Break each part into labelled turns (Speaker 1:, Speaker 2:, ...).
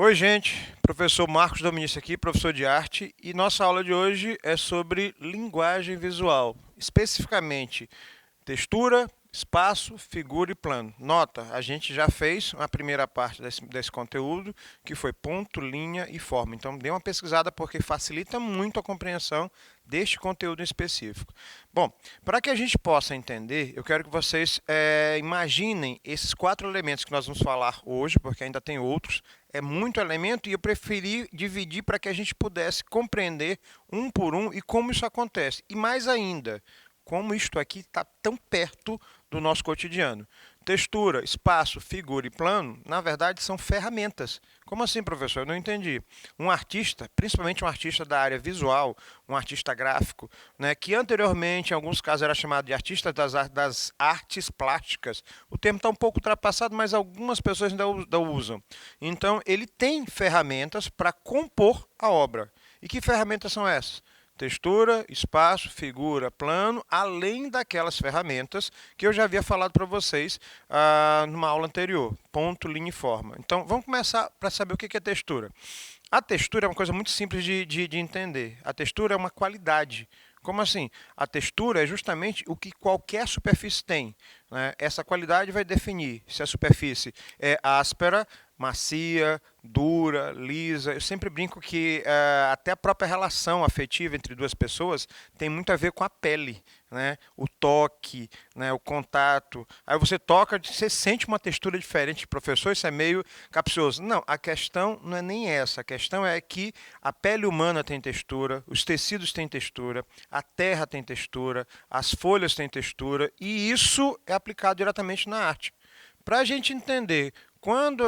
Speaker 1: Oi, gente. Professor Marcos Dominici aqui, professor de arte, e nossa aula de hoje é sobre linguagem visual, especificamente textura, espaço, figura e plano. Nota, a gente já fez a primeira parte desse conteúdo, que foi ponto, linha e forma. Então, dê uma pesquisada porque facilita muito a compreensão deste conteúdo em específico. Bom, para que a gente possa entender, eu quero que vocês imaginem esses 4 elementos que nós vamos falar hoje, porque ainda tem outros. É muito elemento e eu preferi dividir para que a gente pudesse compreender um por um e como isso acontece. E mais ainda, como isto aqui está tão perto do nosso cotidiano. Textura, espaço, figura e plano, na verdade, são ferramentas. Como assim, professor? Eu não entendi. Um artista, principalmente um artista da área visual, um artista gráfico, né, que anteriormente, em alguns casos, era chamado de artista das artes plásticas. O termo está um pouco ultrapassado, mas algumas pessoas ainda usam. Então, ele tem ferramentas para compor a obra. E que ferramentas são essas? Textura, espaço, figura, plano, além daquelas ferramentas que eu já havia falado para vocês numa aula anterior, ponto, linha e forma. Então, vamos começar para saber o que é textura. A textura é uma coisa muito simples de entender. A textura é uma qualidade. Como assim? A textura é justamente o que qualquer superfície tem, né? Essa qualidade vai definir se a superfície é áspera, macia, dura, lisa. Eu sempre brinco que até a própria relação afetiva entre duas pessoas tem muito a ver com a pele, né? O toque, né? O contato. Aí você toca, você sente uma textura diferente. Professor, isso é meio capcioso. Não, a questão não é nem essa. A questão é que a pele humana tem textura, os tecidos têm textura, a terra tem textura, as folhas têm textura, e isso é aplicado diretamente na arte. Para a gente entender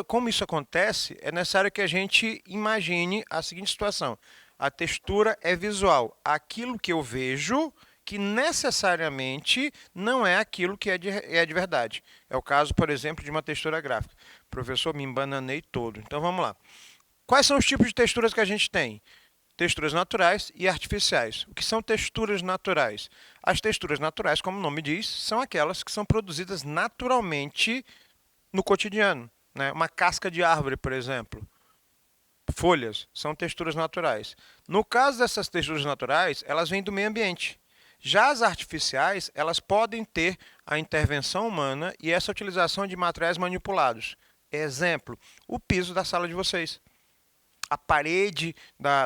Speaker 1: como isso acontece, é necessário que a gente imagine a seguinte situação. A textura é visual. Aquilo que eu vejo que necessariamente não é aquilo que é de verdade. É o caso, por exemplo, de uma textura gráfica. Professor, me embananei todo. Então vamos lá. Quais são os tipos de texturas que a gente tem? Texturas naturais e artificiais. O que são texturas naturais? As texturas naturais, como o nome diz, são aquelas que são produzidas naturalmente no cotidiano, né? Uma casca de árvore, por exemplo, folhas, são texturas naturais. No caso dessas texturas naturais, elas vêm do meio ambiente. Já as artificiais, elas podem ter a intervenção humana e essa utilização de materiais manipulados. Exemplo, o piso da sala de vocês, a parede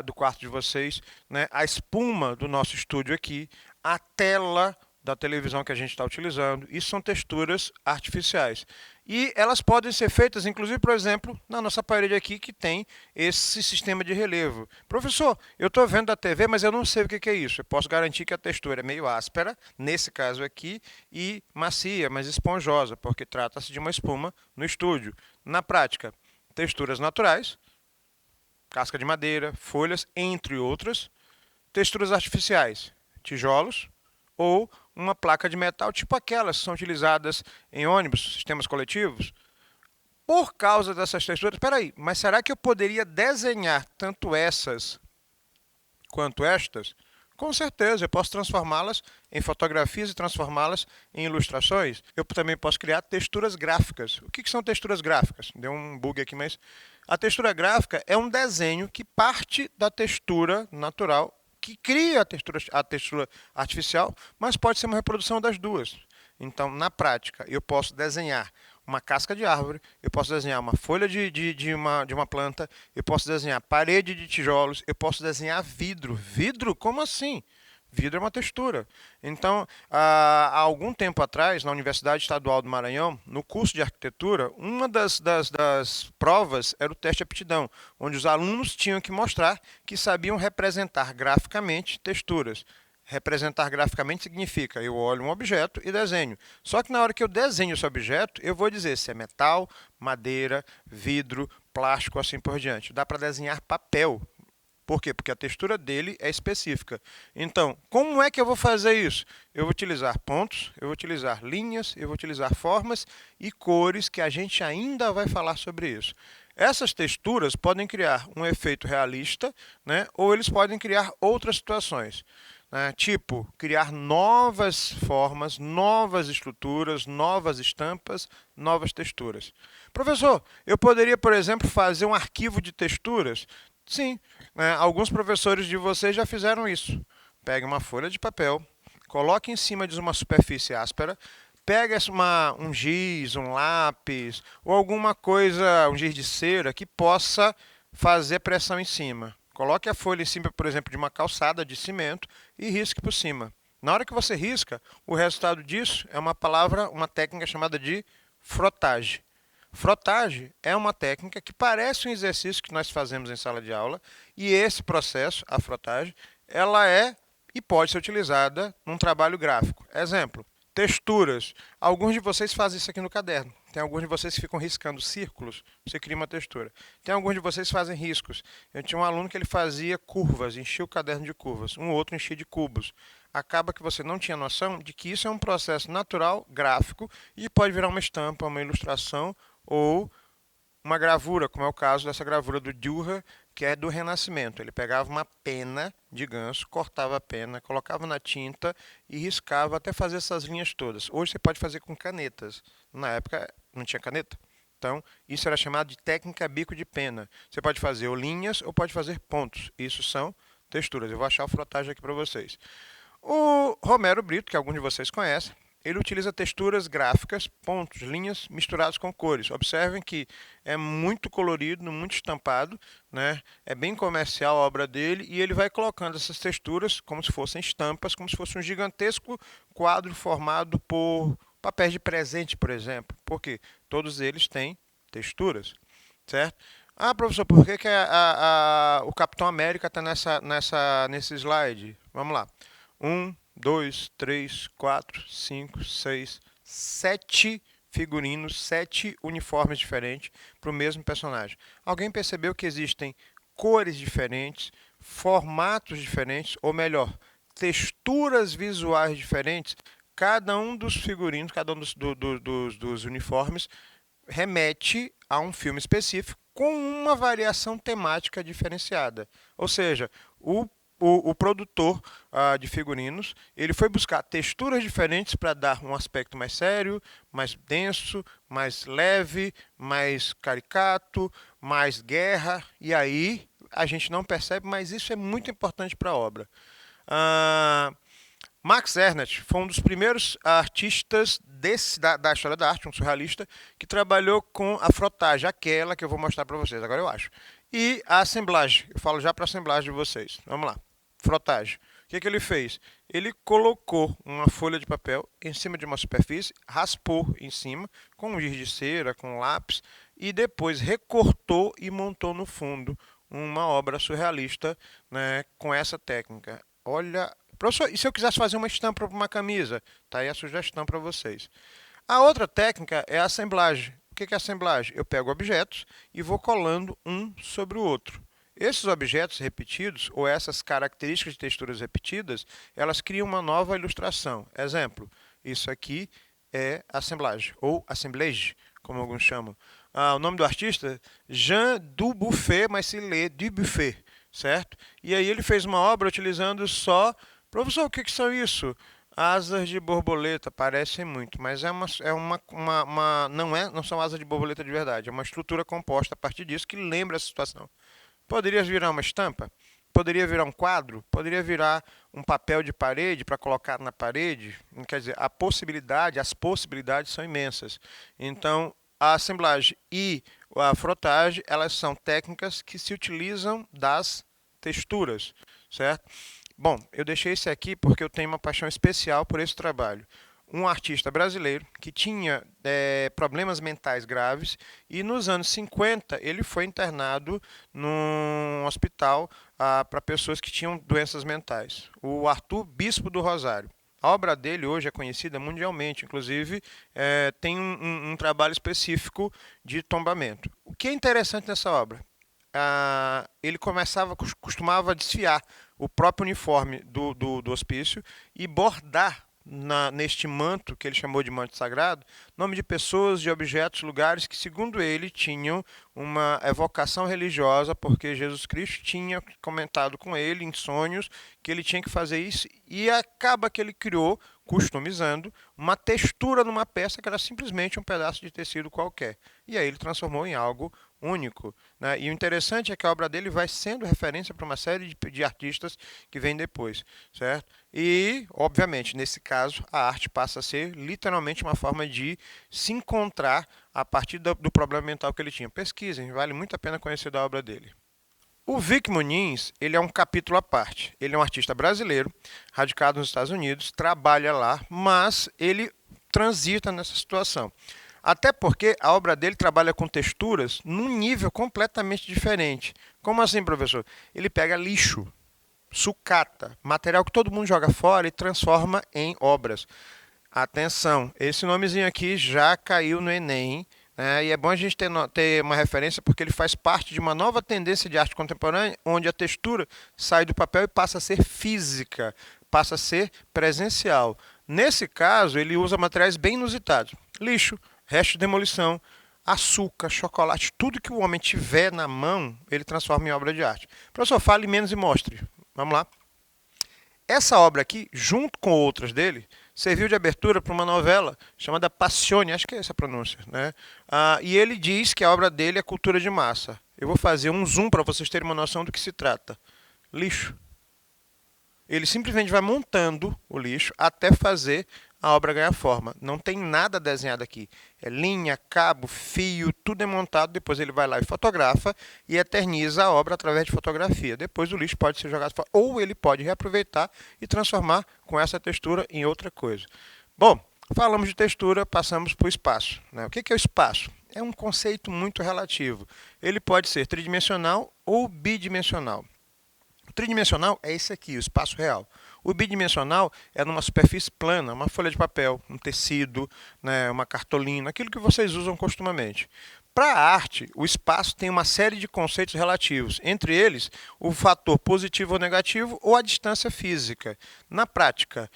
Speaker 1: do quarto de vocês, né? A espuma do nosso estúdio aqui, a tela da televisão que a gente está utilizando. Isso são texturas artificiais. E elas podem ser feitas, inclusive, por exemplo, na nossa parede aqui, que tem esse sistema de relevo. Professor, eu estou vendo da TV, mas eu não sei o que é isso. Eu posso garantir que a textura é meio áspera, nesse caso aqui, e macia, mas esponjosa, porque trata-se de uma espuma no estúdio. Na prática, texturas naturais, casca de madeira, folhas, entre outras. Texturas artificiais, tijolos ou uma placa de metal, tipo aquelas que são utilizadas em ônibus, sistemas coletivos. Por causa dessas texturas, espera aí, mas será que eu poderia desenhar tanto essas quanto estas? Com certeza, eu posso transformá-las em fotografias e transformá-las em ilustrações. Eu também posso criar texturas gráficas. O que são texturas gráficas? Deu um bug aqui, mas a textura gráfica é um desenho que parte da textura natural, que cria a textura artificial, mas pode ser uma reprodução das duas. Então, na prática, eu posso desenhar uma casca de árvore, eu posso desenhar uma folha de uma planta, eu posso desenhar parede de tijolos, eu posso desenhar vidro. Vidro? Como assim? Vidro é uma textura. Então, há algum tempo atrás, na Universidade Estadual do Maranhão, no curso de arquitetura, uma das provas era o teste de aptidão, onde os alunos tinham que mostrar que sabiam representar graficamente texturas. Representar graficamente significa eu olho um objeto e desenho. Só que na hora que eu desenho esse objeto, eu vou dizer se é metal, madeira, vidro, plástico, assim por diante. Dá para desenhar papel. Por quê? Porque a textura dele é específica. Então, como é que eu vou fazer isso? Eu vou utilizar pontos, eu vou utilizar linhas, eu vou utilizar formas e cores que a gente ainda vai falar sobre isso. Essas texturas podem criar um efeito realista, né? Ou eles podem criar outras situações. né? Tipo, criar novas formas, novas estruturas, novas estampas, novas texturas. Professor, eu poderia, por exemplo, fazer um arquivo de texturas? Sim, né? Alguns professores de vocês já fizeram isso. Pegue uma folha de papel, coloque em cima de uma superfície áspera, pega um giz, um lápis ou alguma coisa, um giz de cera que possa fazer pressão em cima. Coloque a folha em cima, por exemplo, de uma calçada de cimento e risque por cima. Na hora que você risca, o resultado disso é uma técnica chamada de frotagem. Frotagem é uma técnica que parece um exercício que nós fazemos em sala de aula e esse processo, a frotagem, ela é e pode ser utilizada num trabalho gráfico. Exemplo, texturas. Alguns de vocês fazem isso aqui no caderno. Tem alguns de vocês que ficam riscando círculos, você cria uma textura. Tem alguns de vocês que fazem riscos. Eu tinha um aluno que ele fazia curvas, enchia o caderno de curvas. Um outro enchia de cubos. Acaba que você não tinha noção de que isso é um processo natural, gráfico, e pode virar uma estampa, uma ilustração ou uma gravura, como é o caso dessa gravura do Dürer, que é do Renascimento. Ele pegava uma pena de ganso, cortava a pena, colocava na tinta e riscava até fazer essas linhas todas. Hoje você pode fazer com canetas. Na época não tinha caneta. Então, isso era chamado de técnica bico de pena. Você pode fazer ou linhas ou pode fazer pontos. Isso são texturas. Eu vou achar o frotagem aqui para vocês. O Romero Brito, que alguns de vocês conhecem, ele utiliza texturas gráficas, pontos, linhas misturados com cores. Observem que é muito colorido, muito estampado, né? É bem comercial a obra dele e ele vai colocando essas texturas como se fossem estampas, como se fosse um gigantesco quadro formado por papéis de presente, por exemplo. Porque todos eles têm texturas, certo? Ah, professor, por que o Capitão América está nesse slide? Vamos lá. 1, 2, 3, 4, 5, 6, 7 figurinos, 7 uniformes diferentes para o mesmo personagem. Alguém percebeu que existem cores diferentes, formatos diferentes, ou melhor, texturas visuais diferentes? Cada um dos figurinos, cada um dos uniformes remete a um filme específico com uma variação temática diferenciada. Ou seja, o produtor de figurinos ele foi buscar texturas diferentes para dar um aspecto mais sério, mais denso, mais leve, mais caricato, mais guerra. E aí a gente não percebe, mas isso é muito importante para a obra. Max Ernst foi um dos primeiros artistas da história da arte, um surrealista, que trabalhou com a frotagem, aquela que eu vou mostrar para vocês, agora eu acho. E a assemblagem, eu falo já para a assemblagem de vocês. Vamos lá, frotagem. O que ele fez? Ele colocou uma folha de papel em cima de uma superfície, raspou em cima, com um giz de cera, com um lápis, e depois recortou e montou no fundo uma obra surrealista, né, com essa técnica. Olha, professor, e se eu quisesse fazer uma estampa para uma camisa? Tá aí a sugestão para vocês. A outra técnica é a assemblagem. O que é assemblagem? Eu pego objetos e vou colando um sobre o outro. Esses objetos repetidos, ou essas características de texturas repetidas, elas criam uma nova ilustração. Exemplo, isso aqui é assemblagem, ou assemblage, como alguns chamam. O nome do artista, Jean Dubuffet, mas se lê Dubuffet, certo? E aí ele fez uma obra utilizando só... Professor, o que são isso? Asas de borboleta, parecem muito, mas não são asas de borboleta de verdade, é uma estrutura composta a partir disso que lembra essa situação. Poderia virar uma estampa? Poderia virar um quadro? Poderia virar um papel de parede para colocar na parede? Quer dizer, as possibilidades são imensas. Então, a assemblagem e a frotagem, elas são técnicas que se utilizam das texturas, certo? Bom, eu deixei esse aqui porque eu tenho uma paixão especial por esse trabalho. Um artista brasileiro que tinha problemas mentais graves e nos anos 50 ele foi internado num hospital para pessoas que tinham doenças mentais. O Arthur Bispo do Rosário. A obra dele hoje é conhecida mundialmente, inclusive tem um trabalho específico de tombamento. O que é interessante nessa obra? Ele costumava desfiar o próprio uniforme do hospício e bordar neste manto, que ele chamou de manto sagrado, nome de pessoas, de objetos, lugares que, segundo ele, tinham uma evocação religiosa, porque Jesus Cristo tinha comentado com ele em sonhos que ele tinha que fazer isso, e acaba que ele criou, customizando, uma textura numa peça que era simplesmente um pedaço de tecido qualquer. E aí ele transformou em algo único, né? E o interessante é que a obra dele vai sendo referência para uma série de artistas que vêm depois, certo? E, obviamente, nesse caso, a arte passa a ser literalmente uma forma de se encontrar a partir do problema mental que ele tinha. Pesquisem, vale muito a pena conhecer da obra dele. O Vic Muniz, ele é um capítulo à parte. Ele é um artista brasileiro, radicado nos Estados Unidos, trabalha lá, mas ele transita nessa situação. Até porque a obra dele trabalha com texturas num nível completamente diferente. Como assim, professor? Ele pega lixo, sucata, material que todo mundo joga fora e transforma em obras. Atenção, esse nomezinho aqui já caiu no Enem, né? E é bom a gente ter uma referência porque ele faz parte de uma nova tendência de arte contemporânea, onde a textura sai do papel e passa a ser física, passa a ser presencial. Nesse caso, ele usa materiais bem inusitados: lixo, resto de demolição, açúcar, chocolate, tudo que o homem tiver na mão, ele transforma em obra de arte. Professor, fale menos e mostre. Vamos lá. Essa obra aqui, junto com outras dele, serviu de abertura para uma novela chamada Passione, acho que é essa a pronúncia, né? E ele diz que a obra dele é cultura de massa. Eu vou fazer um zoom para vocês terem uma noção do que se trata. Lixo. Ele simplesmente vai montando o lixo até fazer a obra ganhar forma. Não tem nada desenhado aqui. É linha, cabo, fio, tudo é montado. Depois ele vai lá e fotografa e eterniza a obra através de fotografia. Depois o lixo pode ser jogado fora, ou ele pode reaproveitar e transformar com essa textura em outra coisa. Bom, falamos de textura, passamos para o espaço, né? O que é o espaço? É um conceito muito relativo. Ele pode ser tridimensional ou bidimensional. O tridimensional é esse aqui, o espaço real. O bidimensional é numa superfície plana, uma folha de papel, um tecido, né, uma cartolina, aquilo que vocês usam costumamente. Para a arte, o espaço tem uma série de conceitos relativos, entre eles o fator positivo ou negativo ou a distância física. Na prática,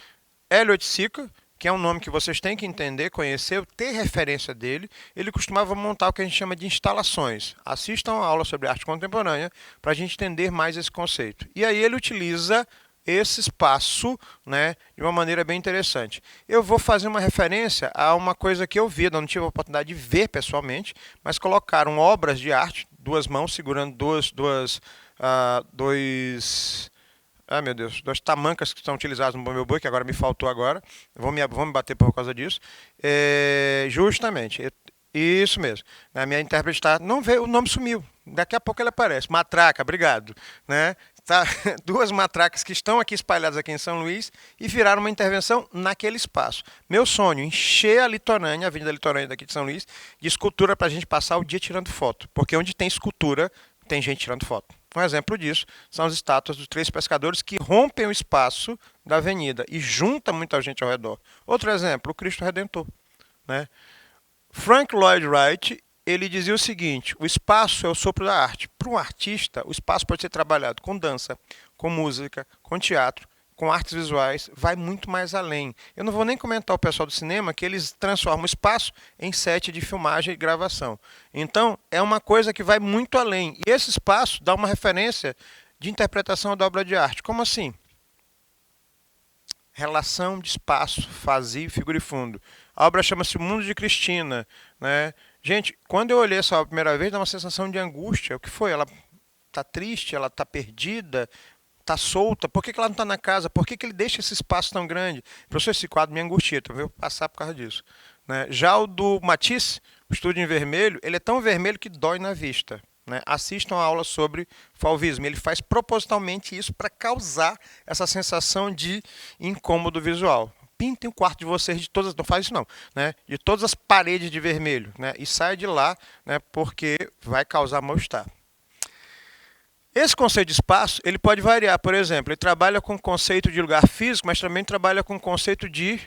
Speaker 1: Elliot Sica, que é um nome que vocês têm que entender, conhecer, ter referência dele, ele costumava montar o que a gente chama de instalações. Assistam a aula sobre arte contemporânea para a gente entender mais esse conceito. E aí ele utiliza esse espaço, né, de uma maneira bem interessante. Eu vou fazer uma referência a uma coisa que eu vi, não tive a oportunidade de ver pessoalmente, mas colocaram obras de arte, duas mãos segurando dois meu Deus, duas tamancas que são utilizadas no meu boi, que agora me faltou agora. Vou me bater por causa disso. Justamente, isso mesmo. A minha intérprete está, não vê, o nome sumiu. Daqui a pouco ele aparece. Matraca, obrigado. Né? Tá, duas matracas que estão aqui espalhadas aqui em São Luís e viraram uma intervenção naquele espaço. Meu sonho, encher a litorânea, a Avenida Litorânea daqui de São Luís, de escultura para a gente passar o dia tirando foto. Porque onde tem escultura, tem gente tirando foto. Um exemplo disso são as estátuas dos três pescadores que rompem o espaço da avenida e junta muita gente ao redor. Outro exemplo, o Cristo Redentor. Né? Frank Lloyd Wright, ele dizia o seguinte: o espaço é o sopro da arte. Para um artista, o espaço pode ser trabalhado com dança, com música, com teatro, com artes visuais, vai muito mais além. Eu não vou nem comentar o pessoal do cinema, que eles transformam o espaço em set de filmagem e gravação. Então, é uma coisa que vai muito além. E esse espaço dá uma referência de interpretação da obra de arte. Como assim? Relação de espaço, vazio, figura e fundo. A obra chama-se O Mundo de Cristina. Né? Gente, quando eu olhei essa obra a primeira vez, dá uma sensação de angústia. O que foi? Ela está triste? Ela está perdida? Está solta? Por que ela não está na casa? Por que ele deixa esse espaço tão grande? Professor, esse quadro me angustia, então eu vou passar por causa disso. Né? Já o do Matisse, o Estúdio em Vermelho, ele é tão vermelho que dói na vista. Né? Assistam a aula sobre fauvismo. Ele faz propositalmente isso para causar essa sensação de incômodo visual. Pintem o quarto de vocês de todas, não faz isso não, né? De todas as paredes de vermelho, né? E sai de lá, né? Porque vai causar mal-estar. Esse conceito de espaço, ele pode variar. Por exemplo, ele trabalha com o conceito de lugar físico, mas também trabalha com o conceito de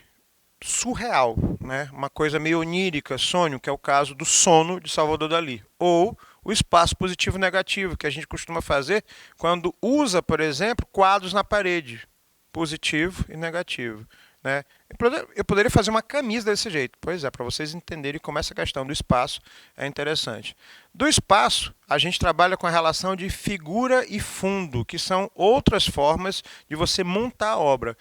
Speaker 1: surreal, né? Uma coisa meio onírica, sonho, que é o caso do sono de Salvador Dalí. Ou o espaço positivo e negativo, que a gente costuma fazer quando usa, por exemplo, quadros na parede, positivo e negativo. né? Eu poderia fazer uma camisa desse jeito. Pois é, para vocês entenderem como essa questão do espaço é interessante. Do espaço, a gente trabalha com a relação de figura e fundo, que são outras formas de você montar a obra.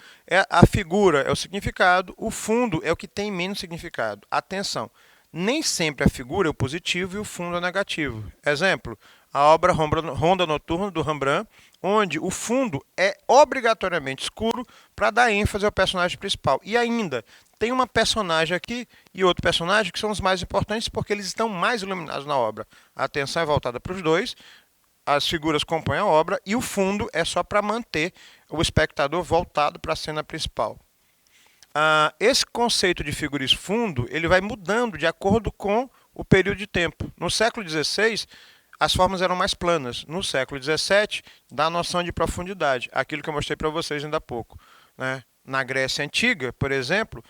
Speaker 1: A figura é o significado, o fundo é o que tem menos significado. Atenção, nem sempre a figura é o positivo e o fundo é o negativo. Exemplo, a obra Ronda Noturna, do Rembrandt, onde o fundo é obrigatoriamente escuro para dar ênfase ao personagem principal. E ainda, tem uma personagem aqui e outro personagem que são os mais importantes porque eles estão mais iluminados na obra. A atenção é voltada para os dois, as figuras compõem a obra e o fundo é só para manter o espectador voltado para a cena principal. Esse conceito de figura e fundo ele vai mudando de acordo com o período de tempo. No século XVI, as formas eram mais planas. No século XVII, dá a noção de profundidade, aquilo que eu mostrei para vocês ainda há pouco, né? Na Grécia Antiga, por exemplo,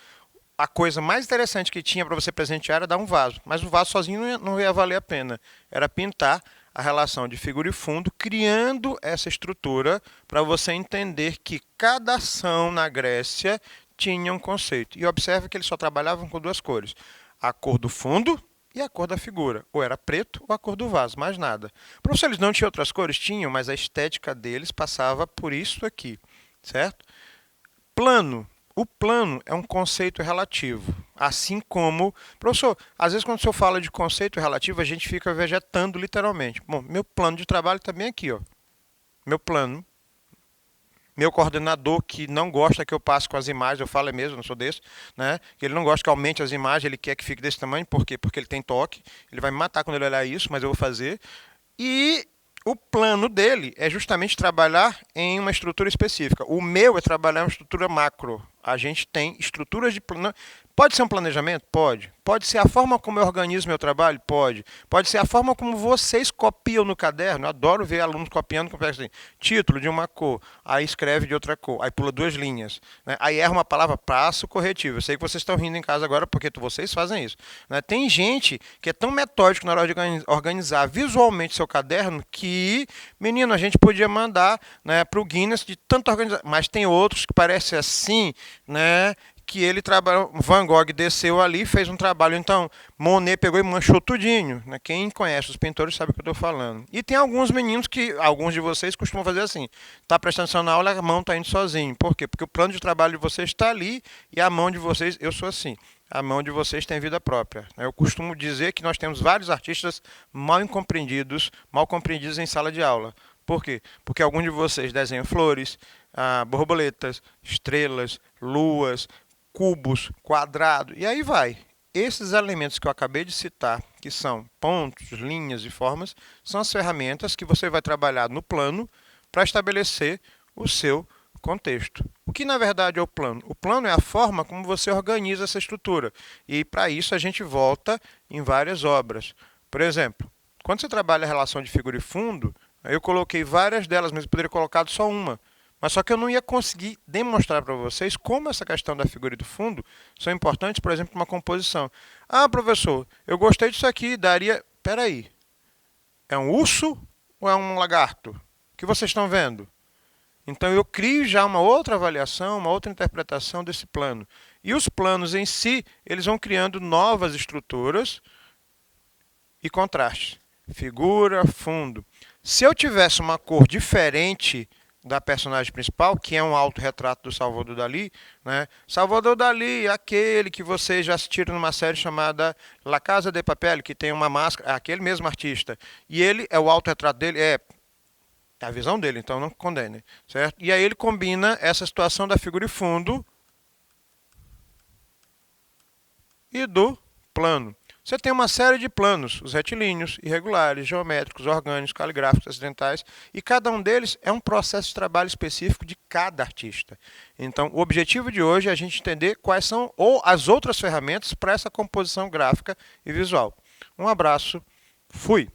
Speaker 1: a coisa mais interessante que tinha para você presentear era dar um vaso, mas o vaso sozinho não ia valer a pena. Era pintar a relação de figura e fundo, criando essa estrutura para você entender que cada ação na Grécia tinha um conceito. E observe que eles só trabalhavam com duas cores: a cor do fundo e a cor da figura. Ou era preto ou a cor do vaso, mais nada. Professor, eles não tinham outras cores? Tinham, mas a estética deles passava por isso aqui, certo? Plano. O plano é um conceito relativo, assim como... Professor, às vezes quando o senhor fala de conceito relativo, a gente fica vegetando literalmente. Bom, meu plano de trabalho está bem aqui, ó. Meu plano. Meu coordenador que não gosta que eu passe com as imagens, eu falo mesmo, não sou desse, né? Que ele não gosta que aumente as imagens, ele quer que fique desse tamanho, por quê? Porque ele tem toque, ele vai me matar quando ele olhar isso, mas eu vou fazer. E o plano dele é justamente trabalhar em uma estrutura específica. O meu é trabalhar em uma estrutura macro. A gente tem estruturas de plano. Pode ser um planejamento? Pode. Pode ser a forma como eu organizo meu trabalho? Pode. Pode ser a forma como vocês copiam no caderno. Eu adoro ver alunos copiando, assim, título de uma cor, aí escreve de outra cor, aí pula duas linhas, né? Aí erra uma palavra, passo corretivo. Eu sei que vocês estão rindo em casa agora porque vocês fazem isso, né? Tem gente que é tão metódico na hora de organizar visualmente seu caderno que, menino, a gente podia mandar, né, para o Guinness de tanto organizar. Mas tem outros que parecem assim, né? Que ele trabalhou, Van Gogh desceu ali, fez um trabalho, então Monet pegou e manchou tudinho, né? Quem conhece os pintores sabe o que eu estou falando. E tem alguns meninos que, alguns de vocês costumam fazer assim, tá prestando atenção na aula, a mão tá indo sozinho. Por quê? Porque o plano de trabalho de vocês está ali e a mão de vocês, eu sou assim, a mão de vocês tem vida própria. Eu costumo dizer que nós temos vários artistas mal compreendidos em sala de aula. Por quê? Porque alguns de vocês desenham flores, borboletas, estrelas, luas, cubos, quadrado, e aí vai. Esses elementos que eu acabei de citar, que são pontos, linhas e formas, são as ferramentas que você vai trabalhar no plano para estabelecer o seu contexto. O que na verdade é o plano? O plano é a forma como você organiza essa estrutura. E para isso a gente volta em várias obras. Por exemplo, quando você trabalha a relação de figura e fundo, eu coloquei várias delas, mas eu poderia ter colocado só uma. Mas só que eu não ia conseguir demonstrar para vocês como essa questão da figura e do fundo são importantes, por exemplo, uma composição. Ah, professor, eu gostei disso aqui, daria... Espera aí, é um urso ou é um lagarto? O que vocês estão vendo? Então eu crio já uma outra avaliação, uma outra interpretação desse plano. E os planos em si, eles vão criando novas estruturas e contrastes. Figura, fundo. Se eu tivesse uma cor diferente da personagem principal, que é um autorretrato do Salvador Dalí, né? Salvador Dalí, aquele que vocês já assistiram numa série chamada La Casa de Papel, que tem uma máscara, é aquele mesmo artista. E ele, o autorretrato dele é a visão dele, então não condene, certo? E aí ele combina essa situação da figura e fundo e do plano. Você tem uma série de planos, os retilíneos, irregulares, geométricos, orgânicos, caligráficos, acidentais, e cada um deles é um processo de trabalho específico de cada artista. Então, o objetivo de hoje é a gente entender quais são ou as outras ferramentas para essa composição gráfica e visual. Um abraço, fui!